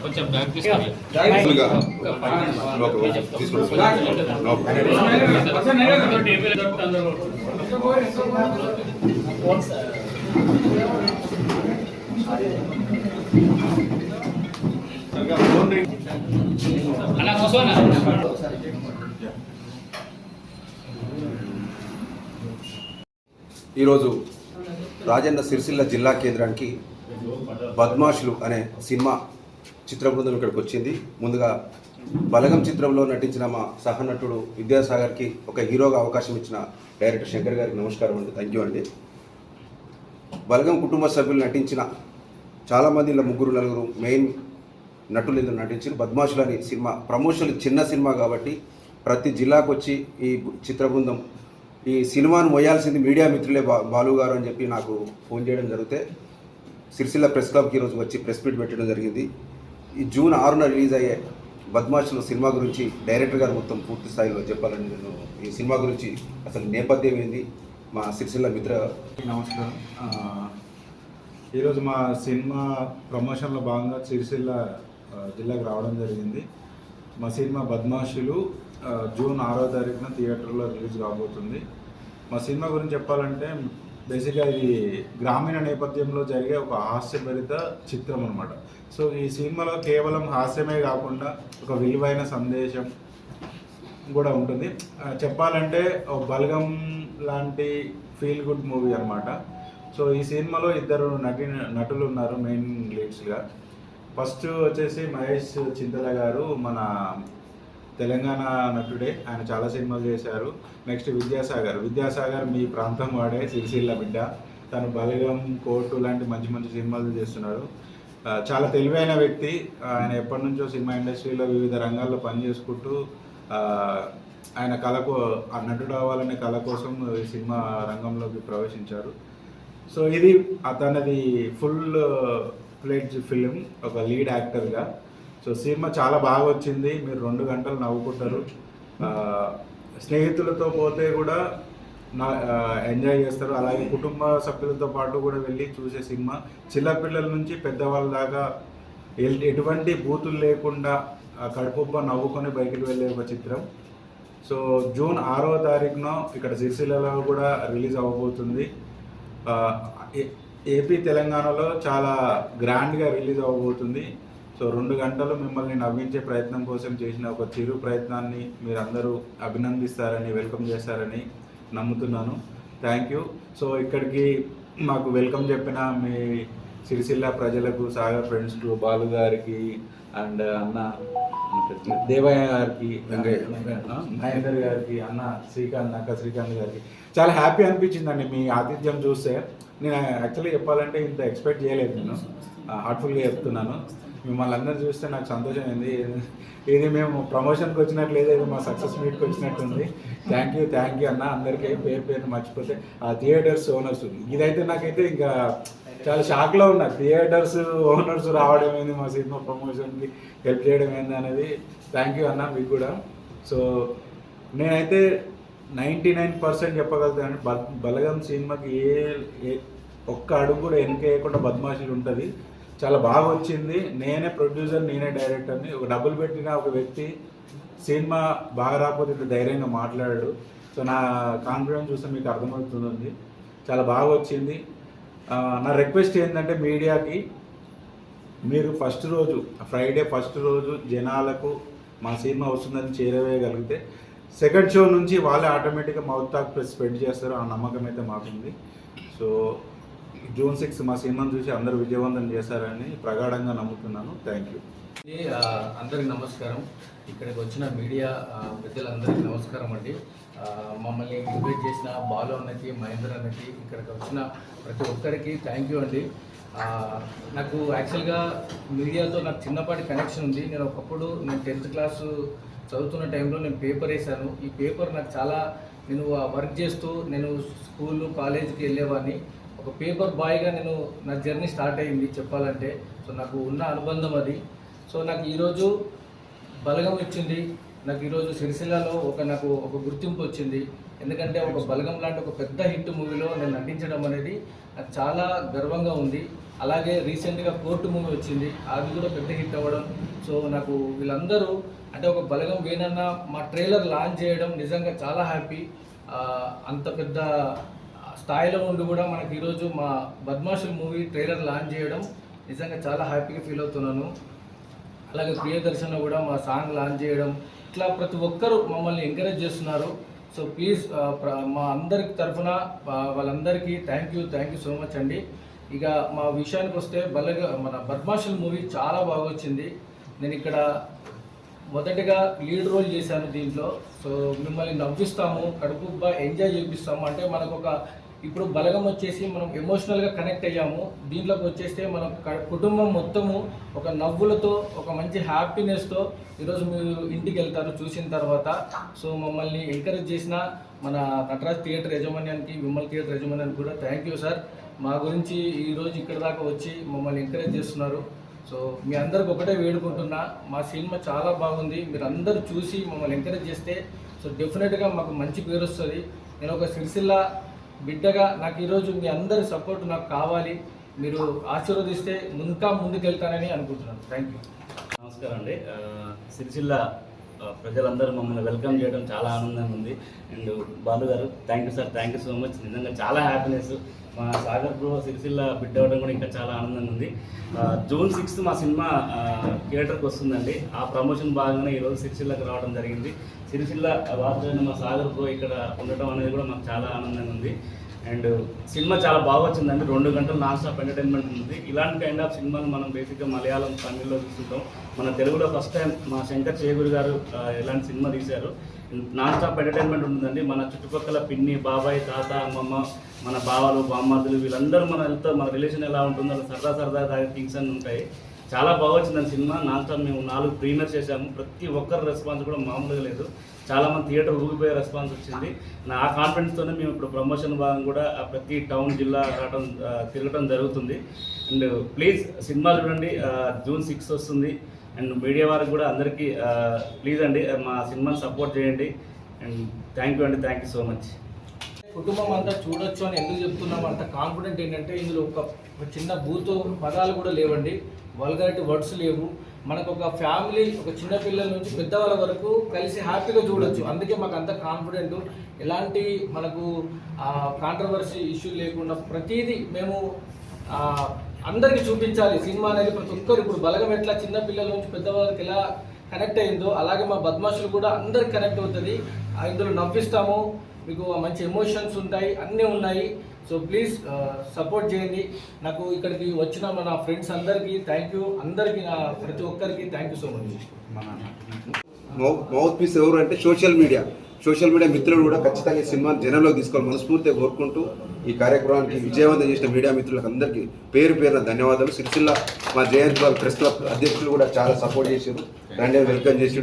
కొంచెం బ్యాక్ తీసుకోవాలి. ఈరోజు రాజన్న సిరిసిల్ల జిల్లా కేంద్రానికి బద్మాషులు అనే సినిమా చిత్ర బృందం ఇక్కడికి వచ్చింది. ముందుగా బలగం చిత్రంలో నటించిన మా సహనటుడు విద్యాసాగర్కి ఒక హీరోగా అవకాశం ఇచ్చిన డైరెక్టర్ శంకర్ గారికి నమస్కారం అండి, థ్యాంక్ యూ అండి. బలగం కుటుంబ సభ్యులు నటించిన చాలామంది ఇలా 3-4 మెయిన్ నటులు ఇందులో నటించిన బద్మాషులు అనే సినిమా ప్రమోషన్ చిన్న సినిమా కాబట్టి ప్రతి జిల్లాకు వచ్చి ఈ చిత్ర బృందం ఈ సినిమాను మొయ్యాల్సింది మీడియా మిత్రులే బాలు గారు అని చెప్పి నాకు ఫోన్ చేయడం జరిగితే సిరిసిల్ల ప్రెస్ క్లబ్కి ఈరోజు వచ్చి ప్రెస్ మీట్ పెట్టడం జరిగింది. ఈ జూన్ 6న రిలీజ్ అయ్యే బద్మాషులు సినిమా గురించి డైరెక్టర్ గారు మొత్తం పూర్తి స్థాయిలో చెప్పాలని నేను ఈ సినిమా గురించి అసలు నేపథ్యం ఏంది మా సిరిసిల్ల మిత్ర. నమస్కారం. ఈరోజు మా సినిమా ప్రమోషన్లో భాగంగా సిరిసిల్ల జిల్లాకు రావడం జరిగింది. మా సినిమా బద్మాషులు జూన్ 6వ తారీఖున థియేటర్లో రిలీజ్ కాబోతుంది. మా సినిమా గురించి చెప్పాలంటే బేసిక్గా ఇది గ్రామీణ నేపథ్యంలో జరిగే ఒక హాస్యభరిత చిత్రం అనమాట. సో ఈ సినిమాలో కేవలం హాస్యమే కాకుండా ఒక విలువైన సందేశం కూడా ఉంటుంది. చెప్పాలంటే బలగం లాంటి ఫీల్ గుడ్ మూవీ అనమాట. సో ఈ సినిమాలో 2 నటులు ఉన్నారు మెయిన్ లీడ్స్గా. ఫస్ట్ వచ్చేసి మహేష్ చింతల గారు, మన తెలంగాణ నటుడే, ఆయన చాలా సినిమాలు చేశారు. నెక్స్ట్ విద్యాసాగర్ మీ ప్రాంతం వాడే, సిరిసిల్ల బిడ్డ. తను బలగం, కోర్టు లాంటి మంచి మంచి సినిమాలు చేస్తున్నాడు. చాలా తెలివైన వ్యక్తి. ఆయన ఎప్పటి నుంచో సినిమా ఇండస్ట్రీలో వివిధ రంగాల్లో పనిచేసుకుంటూ ఆయన ఆ నటుడు అవ్వాలనే కళ కోసం ఈ సినిమా రంగంలోకి ప్రవేశించారు. సో ఇది తనది ఫుల్ ఫ్లెడ్జ్ ఫిలిం, ఒక లీడ్ యాక్టర్గా. సో సినిమా చాలా బాగా వచ్చింది, మీరు 2 గంటలు నవ్వుకుంటారు. స్నేహితులతో పోతే కూడా ఎంజాయ్ చేస్తారు. అలాగే కుటుంబ సభ్యులతో పాటు కూడా వెళ్ళి చూసే సినిమా. చిన్నపిల్లల నుంచి పెద్దవాళ్ళ దాకా ఎటువంటి బూతులు లేకుండా కడుపుబ్బ నవ్వుకొని బయటికి వెళ్ళే ఒక చిత్రం. సో జూన్ 6వ తారీఖున ఇక్కడ సిరిసిల్లలో కూడా రిలీజ్ అవ్వబోతుంది. ఏపీ తెలంగాణలో చాలా గ్రాండ్గా రిలీజ్ అవ్వబోతుంది. సో 2 గంటలు మిమ్మల్ని నవ్వించే ప్రయత్నం కోసం చేసిన ఒక చిరు ప్రయత్నాన్ని మీరందరూ అభినందిస్తారని, వెల్కమ్ చేస్తారని నమ్ముతున్నాను. Thank you. సో ఇక్కడికి మాకు వెల్కమ్ చెప్పిన మీ సిరిసిల్ల ప్రజలకు, సాగర్ ఫ్రెండ్స్కు, బాలు గారికి అండ్ అన్న దేవయ్య గారికి, మహేందర్ గారికి, అన్న శ్రీకాంత్ గారికి చాలా హ్యాపీ అనిపించిందండి మీ ఆతిథ్యం చూస్తే. నేను యాక్చువల్లీ చెప్పాలంటే ఇంత ఎక్స్పెక్ట్ చేయలేదు. నేను హార్ట్ఫుల్గా చెప్తున్నాను. మిమ్మల్ని అందరూ చూస్తే నాకు సంతోషం అయింది. ఇది మేము ప్రమోషన్కి వచ్చినట్లేదు, ఇది మా సక్సెస్ మీట్కి వచ్చినట్టుంది. థ్యాంక్ యూ అన్న. అందరికీ పేరు మర్చిపోతే ఆ థియేటర్స్ ఓనర్స్, ఇదైతే నాకైతే ఇంకా చాలా షాక్లో ఉన్నా. థియేటర్స్ ఓనర్స్ రావడం ఏంది, మా సినిమా ప్రమోషన్కి హెల్ప్ చేయడం ఏంది అనేది. థ్యాంక్ యూ అన్న మీకు కూడా. సో నేనైతే 99% చెప్పగలుగుతాను, బలగం సినిమాకి ఒక్క అడుగు కూడా వెనకేయకుండా బద్మాషులు ఉంటుంది. చాలా బాగా వచ్చింది. నేనే ప్రొడ్యూసర్, నేనే డైరెక్టర్ని. ఒక డబ్బులు పెట్టిన ఒక వ్యక్తి సినిమా బాగా రాకపోతే ఇంత ధైర్యంగా మాట్లాడాడు. సో నా కాన్ఫిడెన్స్ చూస్తే మీకు అర్థమవుతుంది. చాలా బాగా వచ్చింది. నా రిక్వెస్ట్ ఏంటంటే మీడియాకి, మీరు ఫ్రైడే ఫస్ట్ రోజు జనాలకు మా సినిమా వస్తుందని చేరవేయగలిగితే సెకండ్ షో నుంచి వాళ్ళే ఆటోమేటిక్గా మౌత్ టాక్ స్ప్రెడ్ చేస్తారు. ఆ నమ్మకం అయితే మాకుంది. సో జూన్ 6 మా సినిమాను చూసి అందరూ విజయవంతం చేశారని ప్రగాఢంగా నమ్ముతున్నాను. Thank you. అందరికీ నమస్కారం. ఇక్కడికి వచ్చిన మీడియా పెద్దలందరికీ నమస్కారం అండి. మమ్మల్ని ఇన్వైట్ చేసిన బాలు అన్నకి, మహేందర్ అన్నకి, ఇక్కడికి వచ్చిన ప్రతి ఒక్కరికి థ్యాంక్ యూ అండి. నాకు యాక్చువల్గా మీడియాతో నాకు చిన్నపాటి కనెక్షన్ ఉంది. నేను ఒకప్పుడు 10th క్లాసు చదువుతున్న టైంలో నేను పేపర్ వేసాను. ఈ పేపర్ నాకు చాలా, నేను వర్క్ చేస్తూ నేను స్కూల్ కాలేజీకి వెళ్ళేవాడిని. ఒక పేపర్ బాయ్గా నా జర్నీ స్టార్ట్ అయ్యింది చెప్పాలంటే. సో నాకు ఉన్న అనుబంధం అది. సో నాకు ఈరోజు బలగం ఇచ్చింది నాకు ఈరోజు సిరిసిల్లలో నాకు ఒక గుర్తింపు వచ్చింది. ఎందుకంటే ఒక బలగం లాంటి ఒక పెద్ద హిట్ మూవీలో నేను నటించడం అనేది నాకు చాలా గర్వంగా ఉంది. అలాగే రీసెంట్గా కోర్టు మూవీ వచ్చింది, అది కూడా పెద్ద హిట్ అవ్వడం. సో నాకు వీళ్ళందరూ అంటే ఒక బలగం వేనన్న మా ట్రైలర్ లాంచ్ చేయడం నిజంగా చాలా హ్యాపీ. అంత పెద్ద స్థాయిలో ఉండి కూడా మనకి ఈరోజు మా బద్మాషులు మూవీ ట్రైలర్ లాంచ్ చేయడం నిజంగా చాలా హ్యాపీగా ఫీల్ అవుతున్నాను. అలాగే ప్రియదర్శన్లో కూడా మా సాంగ్ లాంచ్ చేయడం, ఇట్లా ప్రతి ఒక్కరూ మమ్మల్ని ఎంకరేజ్ చేస్తున్నారు. సో ప్లీజ్ మా అందరికి తరఫున వాళ్ళందరికీ థ్యాంక్ యూ సో మచ్ అండి. ఇక మా విషయానికి వస్తే మన బద్మాషుల మూవీ చాలా బాగా వచ్చింది. నేను ఇక్కడ మొదటిగా లీడ్ రోల్ చేశాను దీంట్లో. సో మిమ్మల్ని నవ్విస్తాము, కడుపుబ్బా ఎంజాయ్ చేపిస్తాము. అంటే మనకు ఇప్పుడు బలగం వచ్చేసి మనం ఎమోషనల్గా కనెక్ట్ అయ్యాము. దీంట్లోకి వచ్చేస్తే మన కుటుంబం మొత్తము ఒక నవ్వులతో, ఒక మంచి హ్యాపీనెస్తో ఈరోజు మీరు ఇంటికి వెళ్తారు చూసిన తర్వాత. సో మమ్మల్ని ఎంకరేజ్ చేసిన మన నటరాజ్ థియేటర్ యజమాన్యానికి, విమల్ థియేటర్ యజమాన్యానికి కూడా థ్యాంక్ యూ సార్. మా గురించి ఈరోజు ఇక్కడ దాకా వచ్చి మమ్మల్ని ఎంకరేజ్ చేస్తున్నారు. సో మీ అందరికి ఒకటే వేడుకుంటున్నా, మా సినిమా చాలా బాగుంది, మీరు అందరూ చూసి మమ్మల్ని ఎంకరేజ్ చేస్తే సో డెఫినెట్గా మాకు మంచి పేరు వస్తుంది. నేను ఒక సిరిసిల్ల బిడ్డగా నాకు ఈరోజు మీ అందరి సపోర్ట్ నాకు కావాలి. మీరు ఆశీర్వదిస్తే ఇంకా ముందుకెళ్తానని అనుకుంటున్నాను. Thank you. నమస్కారం అండి. సిరిసిల్ల ప్రజలందరూ మమ్మల్ని వెల్కమ్ చేయడం చాలా ఆనందంగా ఉంది. అండ్ బాలు గారు thank you sir, thank you so much. నిజంగా చాలా హ్యాపీనెస్. మా సాగర్ బ్రో సిరిసిల్ల బిడ్డ అవ్వడం కూడా ఇంకా చాలా ఆనందంగా ఉంది. జూన్ 6 మా సినిమా థియేటర్కి వస్తుందండి. ఆ ప్రమోషన్ భాగంగానే ఈరోజు సిరిసిల్లకి రావడం జరిగింది. సిరిసిల్ల వార్తైన మా సాగర్ బ్రో ఇక్కడ ఉండటం అనేది కూడా మాకు చాలా ఆనందంగా ఉంది. అండ్ సినిమా చాలా బాగా వచ్చిందండి. 2 గంటలు నాన్ స్టాప్ ఎంటర్టైన్మెంట్ ఉంది. ఇలాంటి కైండ్ ఆఫ్ సినిమాలు మనం బేసిక్గా మలయాళం, తమిళ్లో చూస్తుంటాం. మన తెలుగులో ఫస్ట్ టైం మా శంకర్ చేగూరి గారు ఇలాంటి సినిమా తీశారు. నాన్ స్టాప్ ఎంటర్టైన్మెంట్ ఉంటుందండి. మన చుట్టుపక్కల పిన్ని, బాబాయ్, తాత, అమ్మమ్మ, మన బావలు, బామ్మర్దులు వీళ్ళందరూ మన రిలేషన్ ఎలా ఉంటుందో సరదా థింగ్స్ అన్నీ ఉంటాయి. చాలా బాగా వచ్చిందండి సినిమా. నాన్ స్టాప్ మేము 4 ప్రీమియర్ చేశాము. ప్రతి ఒక్కరి రెస్పాన్స్ కూడా మామూలుగా లేదు. చాలామంది థియేటర్ ఊగిపోయే రెస్పాన్స్ వచ్చింది. ఆ కాన్ఫిడెన్స్తోనే మేము ఇప్పుడు ప్రమోషన్ భాగం కూడా ప్రతి టౌన్, జిల్లా తిరగటం జరుగుతుంది. అండ్ ప్లీజ్ సినిమా చూడండి. జూన్ 6 వస్తుంది. అండ్ మీడియా వారికి కూడా అందరికీ ప్లీజ్ అండి మా సినిమాని సపోర్ట్ చేయండి. And thank you so much. కుటుంబం అంతా చూడొచ్చు అని ఎందుకు చెప్తున్నాం అంత కాన్ఫిడెంట్ ఏంటంటే ఇందులో ఒక చిన్న బూతు పదాలు కూడా లేవండి, వల్గారిటీ వర్డ్స్ లేవు. మనకు ఒక ఫ్యామిలీ, ఒక చిన్న పిల్లల నుంచి పెద్దవాళ్ళ వరకు కలిసి హ్యాపీగా చూడొచ్చు. అందుకే మాకు అంత కాన్ఫిడెంట్. ఎలాంటి మనకు కాంట్రవర్సీ ఇష్యూ లేకుండా ప్రతిదీ మేము అందరికీ చూపించాలి. సినిమా అనేది ప్రతి ఒక్కరు ఇప్పుడు బలగం ఎట్లా చిన్న పిల్లల నుంచి పెద్దవాళ్ళకి ఎలా కనెక్ట్ అయిందో అలాగే మా బద్మాషులు కూడా అందరికి కనెక్ట్ అవుతుంది. ఇందులో నవ్విస్తాము, మీకు మంచి ఎమోషన్స్ ఉంటాయి, అన్నీ ఉన్నాయి. సో ప్లీజ్ సపోర్ట్ చేయండి. నాకు ఇక్కడికి వచ్చిన మన ఫ్రెండ్స్ అందరికీ థ్యాంక్ యూ. అందరికీ ప్రతి ఒక్కరికి thank you so much. Mouthpiece ఎవరు అంటే సోషల్ మీడియా మిత్రులు కూడా ఖచ్చితంగా ఈ సినిమాని జనంలోకి తీసుకోవాలి మనస్ఫూర్తిగా కోరుకుంటూ ఈ కార్యక్రమానికి విజయవంతం చేసిన మీడియా మిత్రులకు అందరికీ పేరున ధన్యవాదాలు. సిరిసిల్ల మా జయంత్ బాల్ ప్రెస్ క్లబ్ అధ్యక్షులు కూడా చాలా సపోర్ట్ చేశారు, రండి వెల్కమ్ చేసి